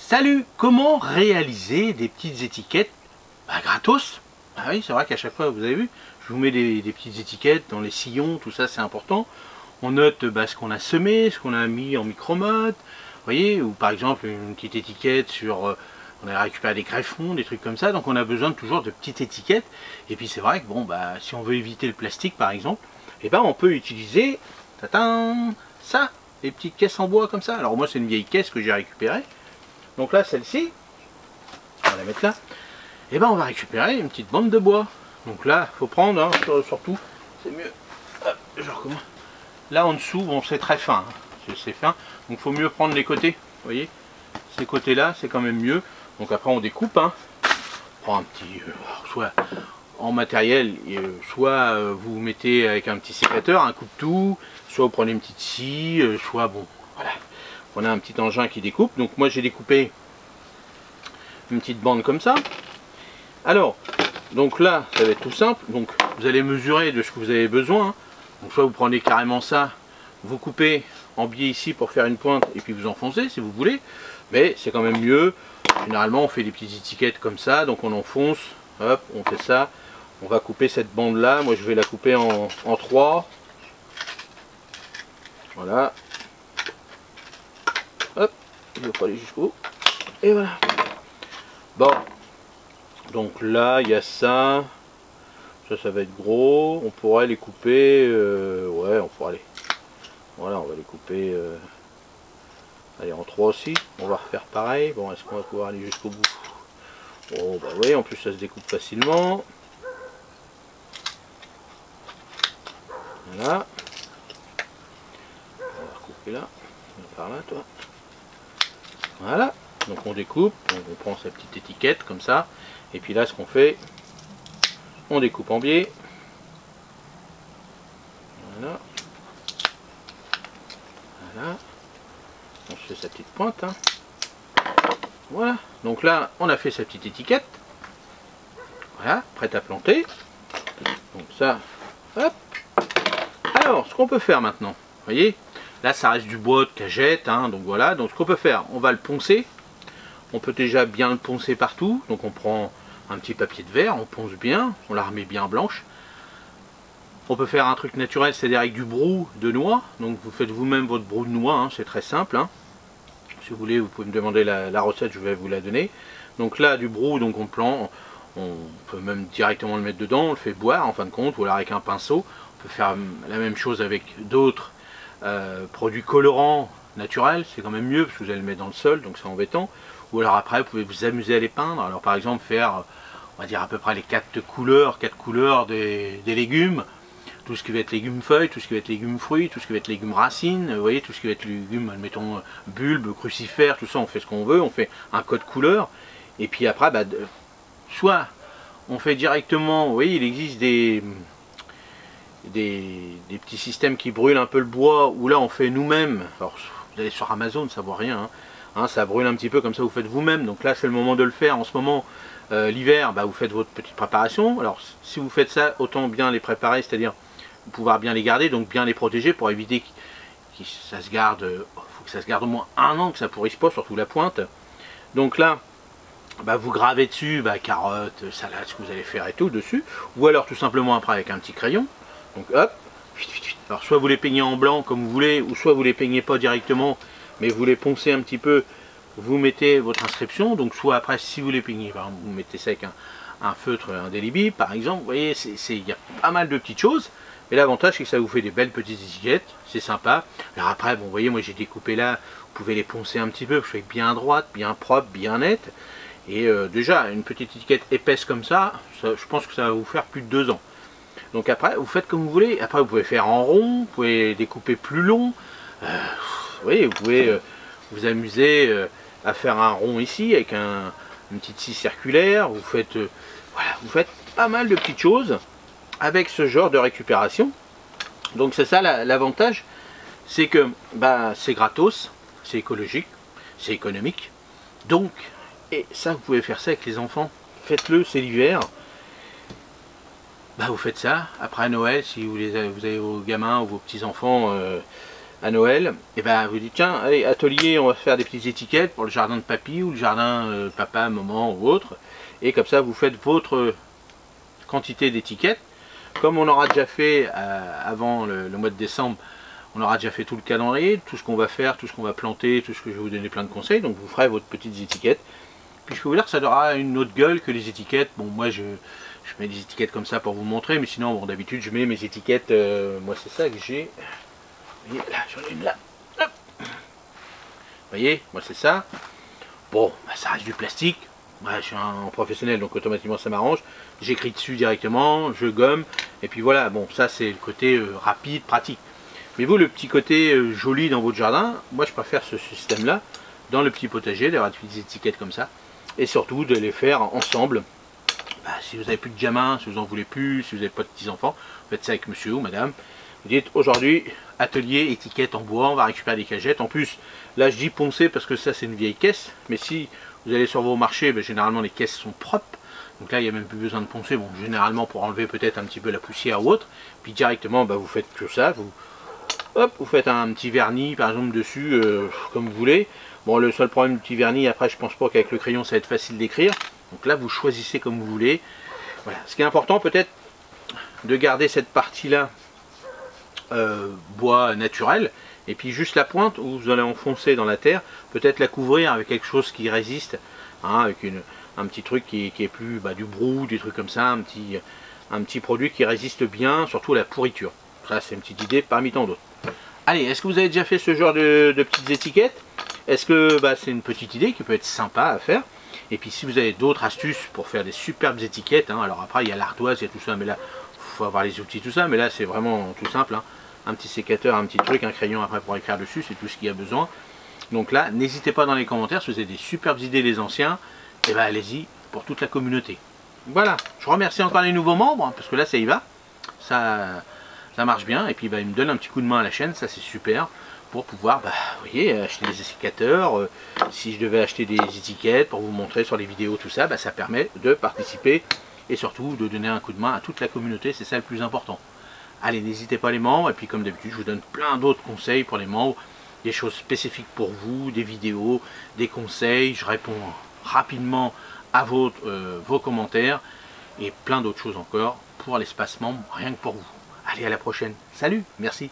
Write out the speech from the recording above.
Salut! Comment réaliser des petites étiquettes gratos? Ah oui, c'est vrai qu'à chaque fois, vous avez vu, je vous mets des petites étiquettes dans les sillons, tout ça c'est important. On note ce qu'on a semé, ce qu'on a mis en micro-mode, vous voyez, ou par exemple une petite étiquette sur, on a récupéré des greffons, des trucs comme ça, donc on a besoin toujours de petites étiquettes. Et puis c'est vrai que bon, si on veut éviter le plastique par exemple, on peut utiliser ça, les petites caisses en bois comme ça. Alors moi c'est une vieille caisse que j'ai récupérée. Donc là, celle-ci, on va la mettre là, on va récupérer une petite bande de bois. Donc là, il faut prendre, hein, surtout, c'est mieux, hop, je recommence. Là en dessous, bon, c'est très fin, hein, c'est fin, donc il faut mieux prendre les côtés, vous voyez, ces côtés-là, c'est quand même mieux. Donc après, on découpe, hein. On prend un petit, soit en matériel, soit vous mettez avec un petit sécateur, un coupe-tout, soit vous prenez une petite scie, soit bon, voilà. On a un petit engin qui découpe. Donc moi j'ai découpé une petite bande comme ça. Alors, donc là, ça va être tout simple. Donc vous allez mesurer de ce que vous avez besoin. Donc soit vous prenez carrément ça, vous coupez en biais ici pour faire une pointe et puis vous enfoncez si vous voulez. Mais c'est quand même mieux. Généralement on fait des petites étiquettes comme ça. Donc on enfonce, hop, on fait ça. On va couper cette bande là. Moi je vais la couper en 3. Voilà. Hop, il ne faut pas aller jusqu'au bout. Et voilà. Bon. Donc là, il y a ça. Ça va être gros. On pourrait les couper. Ouais, on pourrait aller. Voilà, on va les couper. Allez, en 3 aussi. On va refaire pareil. Bon, est-ce qu'on va pouvoir aller jusqu'au bout? Bon, bah oui, en plus ça se découpe facilement. Voilà. On va recouper là. Par là, toi. Voilà, donc on découpe, on prend sa petite étiquette comme ça, et puis là ce qu'on fait, on découpe en biais. Voilà. Voilà. On se fait sa petite pointe. Hein. Voilà, donc là on a fait sa petite étiquette. Voilà, prête à planter. Donc ça, hop. Alors, ce qu'on peut faire maintenant, vous voyez, là ça reste du bois de cagette, hein, donc voilà, donc ce qu'on peut faire, on va le poncer. On peut déjà bien le poncer partout, donc on prend un petit papier de verre, on ponce bien, on la remet bien blanche. On peut faire un truc naturel, c'est-à-dire avec du brou de noix, donc vous faites vous-même votre brou de noix, hein, c'est très simple. Hein. Si vous voulez, vous pouvez me demander la recette, je vais vous la donner. Donc là, du brou, donc on peut même directement le mettre dedans, on le fait boire en fin de compte, ou alors avec un pinceau. On peut faire la même chose avec d'autres produits colorants naturels, c'est quand même mieux parce que vous allez le mettre dans le sol, donc c'est embêtant. Ou alors après, vous pouvez vous amuser à les peindre. Alors par exemple, faire, on va dire à peu près les 4 couleurs des légumes. Tout ce qui va être légumes feuilles, tout ce qui va être légumes fruits, tout ce qui va être légumes racines, vous voyez, tout ce qui va être légumes, admettons, bulbes, crucifères, tout ça, on fait ce qu'on veut, on fait un code couleur. Et puis après, soit on fait directement, vous voyez, il existe des petits systèmes qui brûlent un peu le bois, ou là on fait nous-mêmes. Alors vous allez sur Amazon, ça vaut rien, hein, ça brûle un petit peu comme ça, vous faites vous-même. Donc là c'est le moment de le faire. En ce moment, l'hiver, vous faites votre petite préparation. Alors si vous faites ça, autant bien les préparer, c'est-à-dire pouvoir bien les garder, donc bien les protéger pour éviter que ça se garde. Faut que ça se garde au moins 1 an, que ça pourrisse pas, surtout la pointe. Donc là, vous gravez dessus carottes, salades, ce que vous allez faire et tout dessus, ou alors tout simplement après avec un petit crayon. Donc hop, alors soit vous les peignez en blanc comme vous voulez, ou soit vous les peignez pas directement, mais vous les poncez un petit peu, vous mettez votre inscription. Donc soit après, si vous les peignez, vous mettez ça avec un feutre indélébile par exemple. Vous voyez, il y a pas mal de petites choses. Mais l'avantage c'est que ça vous fait des belles petites étiquettes, c'est sympa. Alors après, bon, vous voyez, moi j'ai découpé là, vous pouvez les poncer un petit peu, je fais bien droite, bien propre, bien nette. Et déjà, une petite étiquette épaisse comme ça, je pense que ça va vous faire plus de 2 ans. Donc après, vous faites comme vous voulez. Après, vous pouvez faire en rond, vous pouvez découper plus long. Vous voyez, vous pouvez vous amuser à faire un rond ici avec une petite scie circulaire. Vous faites, voilà, vous faites pas mal de petites choses avec ce genre de récupération. Donc c'est ça l'avantage, c'est que c'est gratos, c'est écologique, c'est économique. Donc, et ça, vous pouvez faire ça avec les enfants. Faites-le, c'est l'hiver. Vous faites ça. Après Noël, si vous avez vos gamins ou vos petits-enfants à Noël, et ben vous dites tiens, allez, atelier, on va faire des petites étiquettes pour le jardin de papy ou le jardin papa, maman ou autre. Et comme ça, vous faites votre quantité d'étiquettes. Comme on aura déjà fait avant le mois de décembre, on aura déjà fait tout le calendrier, tout ce qu'on va faire, tout ce qu'on va planter, tout ce que je vais vous donner plein de conseils. Donc vous ferez votre petites étiquettes. Puis je peux vous dire que ça aura une autre gueule que les étiquettes. Bon, moi je mets des étiquettes comme ça pour vous montrer, mais sinon bon, d'habitude je mets mes étiquettes, moi c'est ça que j'ai. Vous voyez, là, j'en ai une là. Hop. Vous voyez, moi c'est ça. Bon, bah, ça reste du plastique. Moi, je suis un professionnel, donc automatiquement ça m'arrange. J'écris dessus directement, je gomme. Et puis voilà, bon, ça c'est le côté rapide, pratique. Mais vous, le petit côté joli dans votre jardin, moi je préfère ce système-là, dans le petit potager, d'avoir des petites étiquettes comme ça. Et surtout de les faire ensemble. Bah, si vous n'avez plus de gamins, si vous n'en voulez plus, si vous n'avez pas de petits-enfants, vous faites ça avec monsieur ou madame. Vous dites aujourd'hui, atelier, étiquette en bois, on va récupérer des cagettes. En plus, là je dis poncer parce que ça c'est une vieille caisse. Mais si vous allez sur vos marchés, ben, généralement les caisses sont propres. Donc là il n'y a même plus besoin de poncer. Bon, généralement pour enlever peut-être un petit peu la poussière ou autre. Puis directement, ben, vous faites que ça. Hop, vous faites un petit vernis par exemple dessus, comme vous voulez. Bon, le seul problème du petit vernis, après je pense pas qu'avec le crayon ça va être facile d'écrire. Donc là vous choisissez comme vous voulez. Voilà. Ce qui est important peut-être de garder cette partie-là bois naturel, et puis juste la pointe où vous allez enfoncer dans la terre, peut-être la couvrir avec quelque chose qui résiste, hein, avec un petit truc qui est plus du brou, des trucs comme ça, un petit produit qui résiste bien, surtout à la pourriture. Ça c'est une petite idée parmi tant d'autres. Allez, est-ce que vous avez déjà fait ce genre de petites étiquettes? Est-ce que c'est une petite idée qui peut être sympa à faire? Et puis si vous avez d'autres astuces pour faire des superbes étiquettes, hein, alors après il y a l'ardoise, il y a tout ça, mais là il faut avoir les outils, tout ça, mais là c'est vraiment tout simple, hein. Un petit sécateur, un petit truc, un crayon après pour écrire dessus, c'est tout ce qu'il y a besoin. Donc là, n'hésitez pas dans les commentaires, si vous avez des superbes idées les anciens, et ben allez-y pour toute la communauté. Voilà, je remercie encore les nouveaux membres, parce que là ça y va, ça marche bien, et puis ils me donnent un petit coup de main à la chaîne, ça c'est super, pour pouvoir, vous voyez, acheter des sécateurs, si je devais acheter des étiquettes pour vous montrer sur les vidéos, tout ça, ça permet de participer, et surtout de donner un coup de main à toute la communauté, c'est ça le plus important. Allez, n'hésitez pas les membres, et puis comme d'habitude, je vous donne plein d'autres conseils pour les membres, des choses spécifiques pour vous, des vidéos, des conseils, je réponds rapidement à vos commentaires, et plein d'autres choses encore pour l'espace membre, rien que pour vous. Allez, à la prochaine. Salut, merci.